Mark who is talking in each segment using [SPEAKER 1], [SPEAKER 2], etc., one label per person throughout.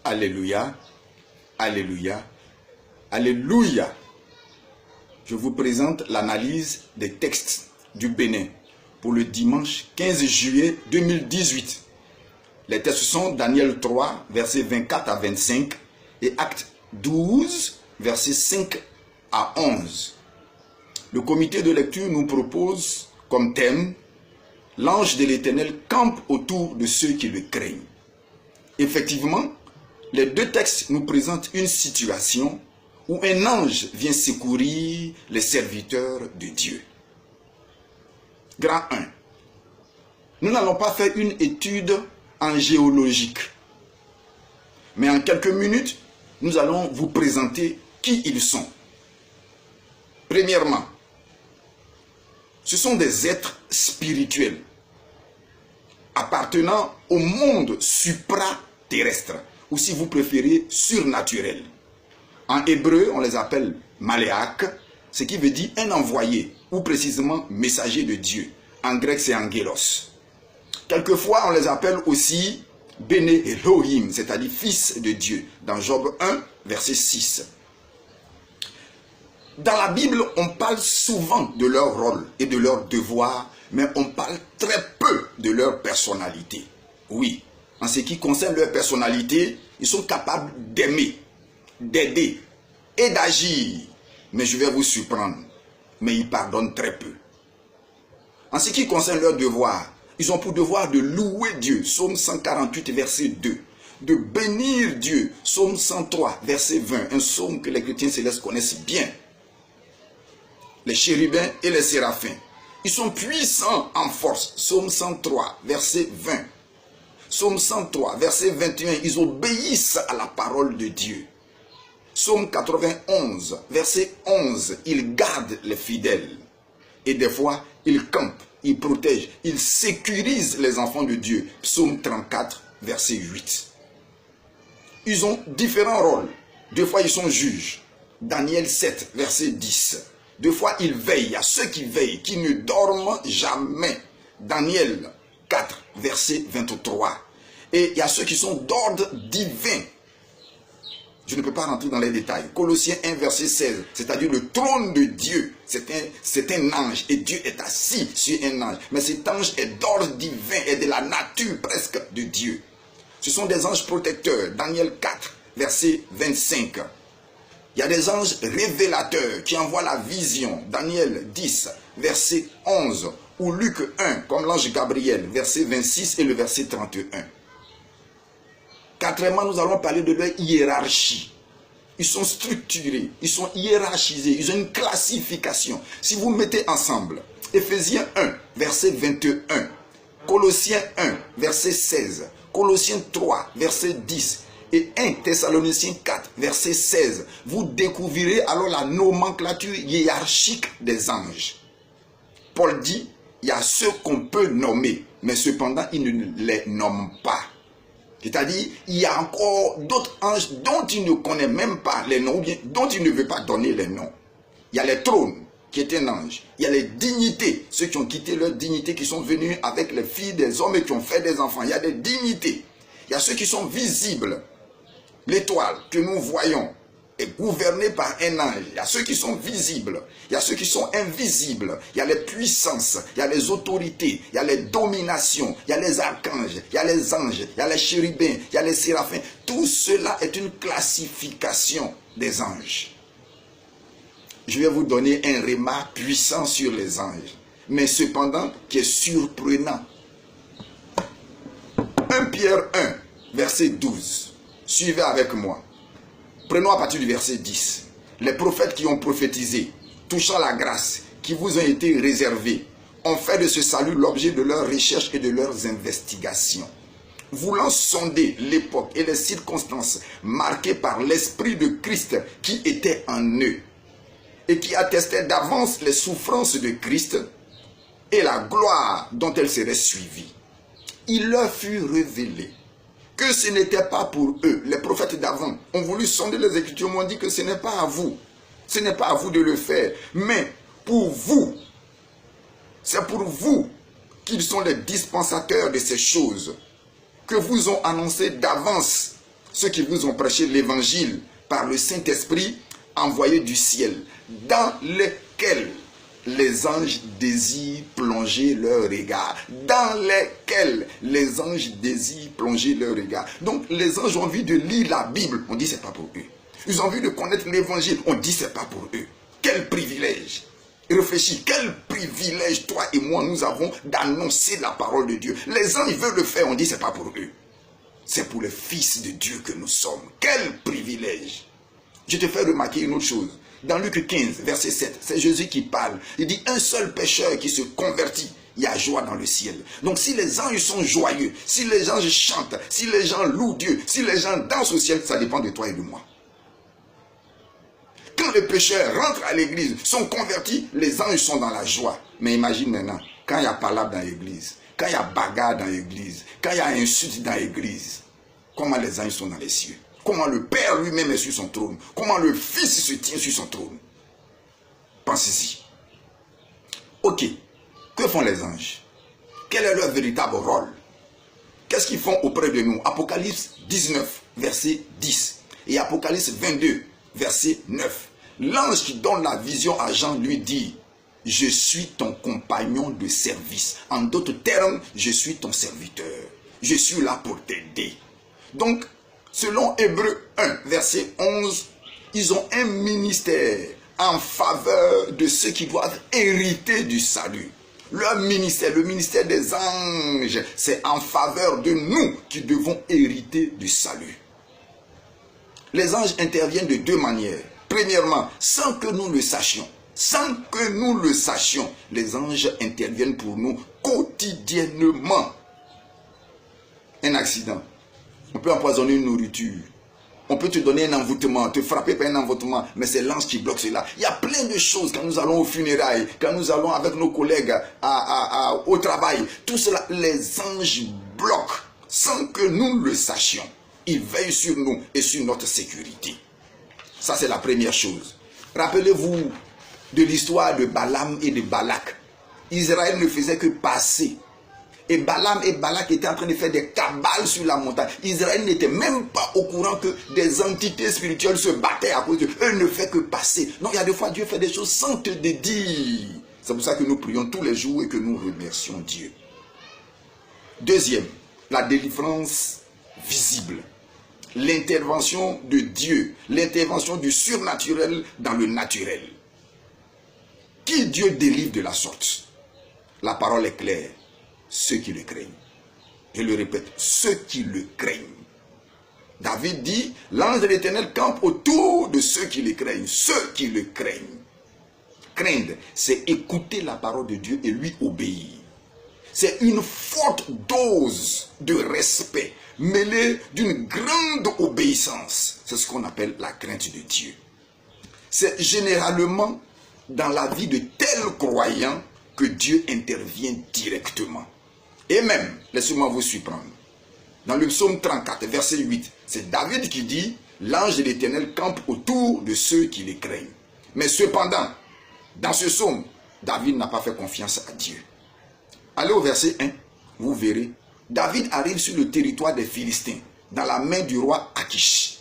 [SPEAKER 1] Alléluia, alléluia, alléluia. Je vous présente l'analyse des textes du Bénin pour le dimanche 15 juillet 2018. Les textes sont Daniel 3, versets 24 à 25 et Actes 12, versets 5 à 11. Le comité de lecture nous propose comme thème « L'ange de l'Éternel campe autour de ceux qui le craignent ». Effectivement, les deux textes nous présentent une situation où un ange vient secourir les serviteurs de Dieu. Grand 1. Nous n'allons pas faire une étude en géologique, mais en quelques minutes, nous allons vous présenter qui ils sont. Premièrement, ce sont des êtres spirituels appartenant au monde supraterrestre, ou si vous préférez, surnaturel. En hébreu, on les appelle maléaques, ce qui veut dire un envoyé, ou précisément messager de Dieu. En grec, c'est angelos. Quelquefois, on les appelle aussi Béné Elohim, c'est-à-dire fils de Dieu, dans Job 1, verset 6. Dans la Bible, on parle souvent de leur rôle et de leur devoir, mais on parle très peu de leur personnalité. Oui, en ce qui concerne leur personnalité, ils sont capables d'aimer, d'aider et d'agir. Mais je vais vous surprendre, mais ils pardonnent très peu. En ce qui concerne leur devoir, ils ont pour devoir de louer Dieu, Psaume 148, verset 2. De bénir Dieu, Psaume 103, verset 20, un psaume que les chrétiens célestes connaissent bien. Les chérubins et les séraphins, ils sont puissants en force, Psaume 103, verset 20. Psaume 103, verset 21, ils obéissent à la parole de Dieu. Psaume 91, verset 11, ils gardent les fidèles. Et des fois, ils campent, ils protègent, ils sécurisent les enfants de Dieu. Psaume 34, verset 8. Ils ont différents rôles. Des fois, ils sont juges. Daniel 7, verset 10. Des fois, ils veillent. À ceux qui veillent, qui ne dorment jamais. Daniel 4, verset 23. Et il y a ceux qui sont d'ordre divin. Je ne peux pas rentrer dans les détails. Colossiens 1, verset 16, c'est-à-dire le trône de Dieu. C'est un ange et Dieu est assis sur un ange. Mais cet ange est d'ordre divin et de la nature presque de Dieu. Ce sont des anges protecteurs. Daniel 4, verset 25. Il y a des anges révélateurs qui envoient la vision. Daniel 10, verset 11. Ou Luc 1, comme l'ange Gabriel, verset 26 et le verset 31. Quatrièmement, nous allons parler de leur hiérarchie. Ils sont structurés, ils sont hiérarchisés, ils ont une classification. Si vous mettez ensemble, Éphésiens 1, verset 21, Colossiens 1, verset 16, Colossiens 3, verset 10 et 1 Thessaloniciens 4, verset 16, vous découvrirez alors la nomenclature hiérarchique des anges. Paul dit, il y a ceux qu'on peut nommer, mais cependant, il ne les nomme pas. C'est-à-dire, il y a encore d'autres anges dont il ne connaît même pas les noms, ou bien dont il ne veut pas donner les noms. Il y a les trônes, qui est un ange. Il y a les dignités, ceux qui ont quitté leur dignité, qui sont venus avec les filles des hommes et qui ont fait des enfants. Il y a des dignités. Il y a ceux qui sont visibles. L'étoile que nous voyons est gouvernée par un ange. Il y a ceux qui sont visibles. Il y a ceux qui sont invisibles. Il y a les puissances. Il y a les autorités. Il y a les dominations. Il y a les archanges. Il y a les anges. Il y a les chérubins. Il y a les séraphins. Tout cela est une classification des anges. Je vais vous donner un remarque puissant sur les anges, mais cependant qui est surprenant. 1 Pierre 1, verset 12. Suivez avec moi. Prenons à partir du verset 10. Les prophètes qui ont prophétisé, touchant la grâce qui vous ont été réservée, ont fait de ce salut l'objet de leurs recherches et de leurs investigations. Voulant sonder l'époque et les circonstances marquées par l'esprit de Christ qui était en eux, et qui attestait d'avance les souffrances de Christ et la gloire dont elles seraient suivies. Il leur fut révélé que ce n'était pas pour eux. Les prophètes d'avant ont voulu sonder les Écritures, m'ont dit que ce n'est pas à vous. Ce n'est pas à vous de le faire. Mais pour vous, c'est pour vous qu'ils sont les dispensateurs de ces choses que vous ont annoncé d'avance ceux qui vous ont prêché l'évangile par le Saint-Esprit envoyé du ciel, dans lesquels les anges désirent plonger leur regard. Dans lesquels les anges désirent plonger leur regard. Donc les anges ont envie de lire la Bible, on dit c'est pas pour eux. Ils ont envie de connaître l'évangile, on dit c'est pas pour eux. Quel privilège! Réfléchis, quel privilège toi et moi nous avons d'annoncer la parole de Dieu. Les anges veulent le faire, on dit c'est pas pour eux. C'est pour les fils de Dieu que nous sommes. Quel privilège! Je te fais remarquer une autre chose. Dans Luc 15, verset 7, c'est Jésus qui parle. Il dit, un seul pécheur qui se convertit, il y a joie dans le ciel. Donc si les anges sont joyeux, si les anges chantent, si les gens louent Dieu, si les gens dansent au ciel, ça dépend de toi et de moi. Quand les pécheurs rentrent à l'église, sont convertis, les anges sont dans la joie. Mais imagine maintenant, quand il y a palabre dans l'église, quand il y a bagarre dans l'église, quand il y a insulte dans l'église, comment les anges sont dans les cieux? Comment le Père lui-même est sur son trône? Comment le Fils se tient sur son trône? Pensez-y. Ok, que font les anges? Quel est leur véritable rôle? Qu'est-ce qu'ils font auprès de nous? Apocalypse 19, verset 10 et Apocalypse 22, verset 9. L'ange qui donne la vision à Jean lui dit, je suis ton compagnon de service. En d'autres termes, je suis ton serviteur. Je suis là pour t'aider. Donc, selon Hébreux 1, verset 11, ils ont un ministère en faveur de ceux qui doivent hériter du salut. Leur ministère, le ministère des anges, c'est en faveur de nous qui devons hériter du salut. Les anges interviennent de deux manières. Premièrement, sans que nous le sachions. Sans que nous le sachions, les anges interviennent pour nous quotidiennement. Un accident. On peut empoisonner une nourriture. On peut te donner un envoûtement, te frapper par un envoûtement, mais c'est l'ange qui bloque cela. Il y a plein de choses quand nous allons aux funérailles, quand nous allons avec nos collègues au travail. Tout cela, les anges bloquent sans que nous le sachions. Ils veillent sur nous et sur notre sécurité. Ça, c'est la première chose. Rappelez-vous de l'histoire de Balaam et de Balak. Israël ne faisait que passer. Et Balaam et Balak étaient en train de faire des cabales sur la montagne. Israël n'était même pas au courant que des entités spirituelles se battaient à cause d'eux. Eux ne font que passer. Non, il y a des fois Dieu fait des choses sans te le dire. C'est pour ça que nous prions tous les jours et que nous remercions Dieu. Deuxième, la délivrance visible. L'intervention de Dieu, l'intervention du surnaturel dans le naturel. Qui Dieu délivre de la sorte? La parole est claire. Ceux qui le craignent. Je le répète, ceux qui le craignent. David dit, l'ange de l'Éternel campe autour de ceux qui le craignent. Ceux qui le craignent. Craindre, c'est écouter la parole de Dieu et lui obéir. C'est une forte dose de respect mêlée d'une grande obéissance. C'est ce qu'on appelle la crainte de Dieu. C'est généralement dans la vie de tels croyants que Dieu intervient directement. Et même, laissez-moi vous surprendre. Dans le psaume 34, verset 8, c'est David qui dit, l'ange de l'Éternel campe autour de ceux qui les craignent. Mais cependant, dans ce psaume, David n'a pas fait confiance à Dieu. Allez au verset 1, vous verrez. David arrive sur le territoire des Philistins, dans la main du roi Akish,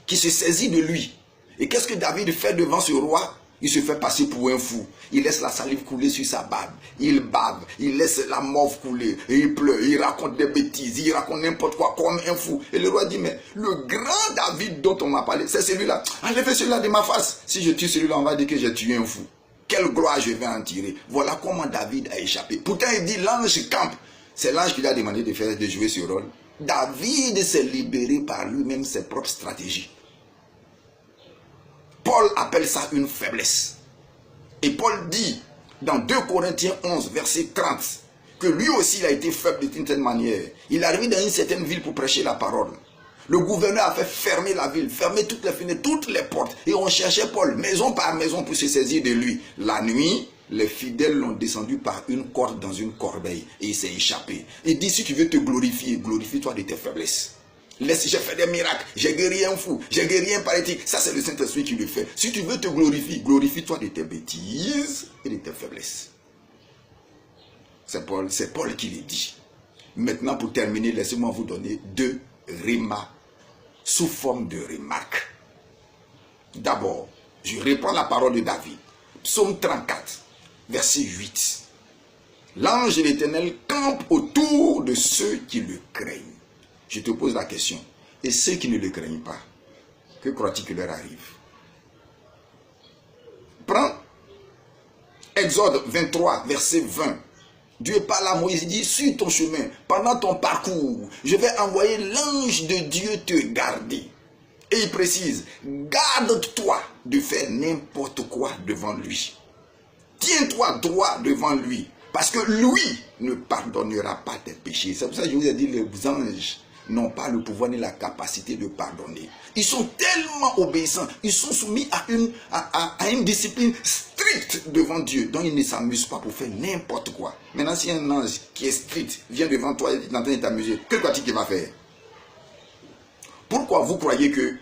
[SPEAKER 1] qui se saisit de lui. Et qu'est-ce que David fait devant ce roi? Il se fait passer pour un fou. Il laisse la salive couler sur sa barbe. Il bave. Il laisse la morve couler. Et il pleure. Il raconte des bêtises. Il raconte n'importe quoi comme un fou. Et le roi dit, mais le grand David dont on m'a parlé, c'est celui-là. Enlevez celui-là de ma face. Si je tue celui-là, on va dire que j'ai tué un fou. Quelle gloire je vais en tirer. Voilà comment David a échappé. Pourtant, il dit, l'ange campe. C'est l'ange qui lui a demandé de jouer ce rôle. David s'est libéré par lui-même ses propres stratégies. Paul appelle ça une faiblesse. Et Paul dit dans 2 Corinthiens 11, verset 30, que lui aussi il a été faible d'une certaine manière. Il est arrivé dans une certaine ville pour prêcher la parole. Le gouverneur a fait fermer la ville, fermer toutes les fenêtres, toutes les portes. Et on cherchait Paul, maison par maison, pour se saisir de lui. La nuit, les fidèles l'ont descendu par une corde dans une corbeille. Et il s'est échappé. Il dit, si tu veux te glorifier, glorifie-toi de tes faiblesses. Laisse, j'ai fait des miracles, j'ai guéri un fou, j'ai guéri un paralytique. Ça, c'est le Saint-Esprit qui le fait. Si tu veux te glorifier, glorifie-toi de tes bêtises et de tes faiblesses. C'est Paul qui le dit. Maintenant, pour terminer, laissez-moi vous donner 2 rhéma sous forme de remarques. D'abord, je reprends la parole de David. Psaume 34, verset 8. L'ange de l'Éternel campe autour de ceux qui le craignent. Je te pose la question. Et ceux qui ne le craignent pas, que crois-tu qu'il leur arrive? Prends Exode 23, verset 20. Dieu parle à Moïse, il dit, suis ton chemin. Pendant ton parcours, je vais envoyer l'ange de Dieu te garder. Et il précise, garde-toi de faire n'importe quoi devant lui. Tiens-toi droit devant lui, parce que lui ne pardonnera pas tes péchés. C'est pour ça que je vous ai dit, les anges n'ont pas le pouvoir ni la capacité de pardonner. Ils sont tellement obéissants, ils sont soumis à une discipline stricte devant Dieu, donc ils ne s'amusent pas pour faire n'importe quoi. Maintenant, si un ange qui est strict vient devant toi et est en train de t'amuser, que crois-tu qu'il va faire? Pourquoi vous croyez que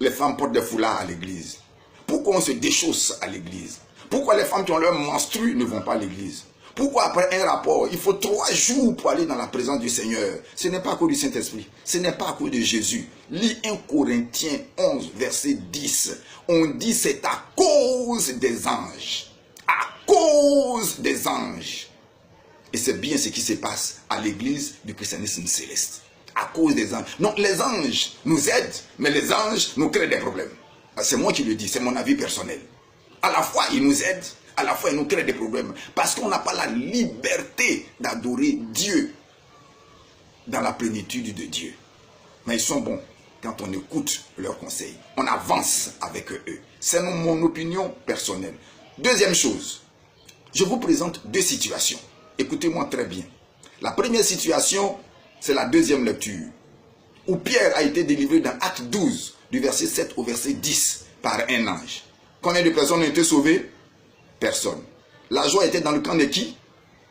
[SPEAKER 1] les femmes portent des foulards à l'église? Pourquoi on se déchausse à l'église? Pourquoi les femmes qui ont leur menstru ne vont pas à l'église? Pourquoi après un rapport, il faut 3 jours pour aller dans la présence du Seigneur? Ce n'est pas à cause du Saint-Esprit, ce n'est pas à cause de Jésus. Lis 1 Corinthiens 11, verset 10. On dit c'est à cause des anges. À cause des anges. Et c'est bien ce qui se passe à l'église du christianisme céleste. À cause des anges. Non, les anges nous aident, mais les anges nous créent des problèmes. C'est moi qui le dis, c'est mon avis personnel. À la fois, ils nous aident, à la fois, ils nous créent des problèmes. Parce qu'on n'a pas la liberté d'adorer Dieu dans la plénitude de Dieu. Mais ils sont bons quand on écoute leurs conseils. On avance avec eux. C'est mon opinion personnelle. Deuxième chose, je vous présente 2 situations. Écoutez-moi très bien. La première situation, c'est la deuxième lecture, où Pierre a été délivré dans Acte 12, du verset 7 au verset 10, par un ange. Combien de personnes ont été sauvées? Personne. La joie était dans le camp de qui?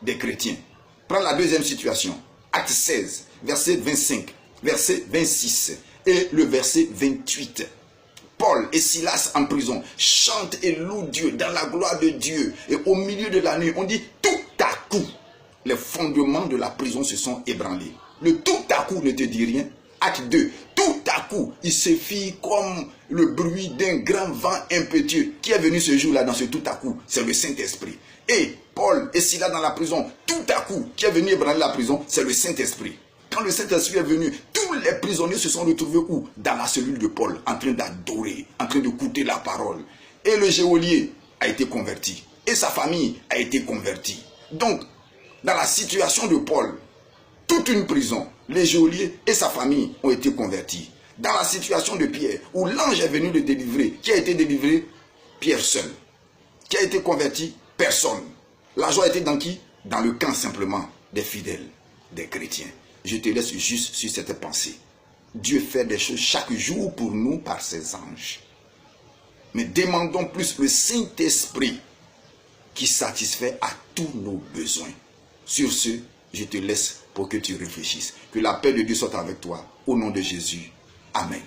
[SPEAKER 1] Des chrétiens. Prends la deuxième situation. Acte 16, verset 25, verset 26 et le verset 28. Paul et Silas en prison chantent et louent Dieu dans la gloire de Dieu. Et au milieu de la nuit, on dit tout à coup, les fondements de la prison se sont ébranlés. Le tout à coup ne te dit rien. Acte 2, tout à coup, il se fit comme le bruit d'un grand vent impétueux. Qui est venu ce jour-là dans ce tout à coup? C'est le Saint-Esprit. Et Paul et Silas dans la prison, tout à coup, qui est venu ébranler la prison? C'est le Saint-Esprit. Quand le Saint-Esprit est venu, tous les prisonniers se sont retrouvés où? Dans la cellule de Paul, en train d'adorer, en train d'écouter la parole. Et le geôlier a été converti. Et sa famille a été convertie. Donc, dans la situation de Paul, toute une prison, les geôliers et sa famille ont été convertis. Dans la situation de Pierre, où l'ange est venu le délivrer, qui a été délivré? Pierre seul. Qui a été converti? Personne. La joie était dans qui? Dans le camp simplement des fidèles, des chrétiens. Je te laisse juste sur cette pensée. Dieu fait des choses chaque jour pour nous par ses anges. Mais demandons plus le Saint-Esprit qui satisfait à tous nos besoins. Sur ce, je te laisse pour que tu réfléchisses. Que la paix de Dieu soit avec toi. Au nom de Jésus. Amen.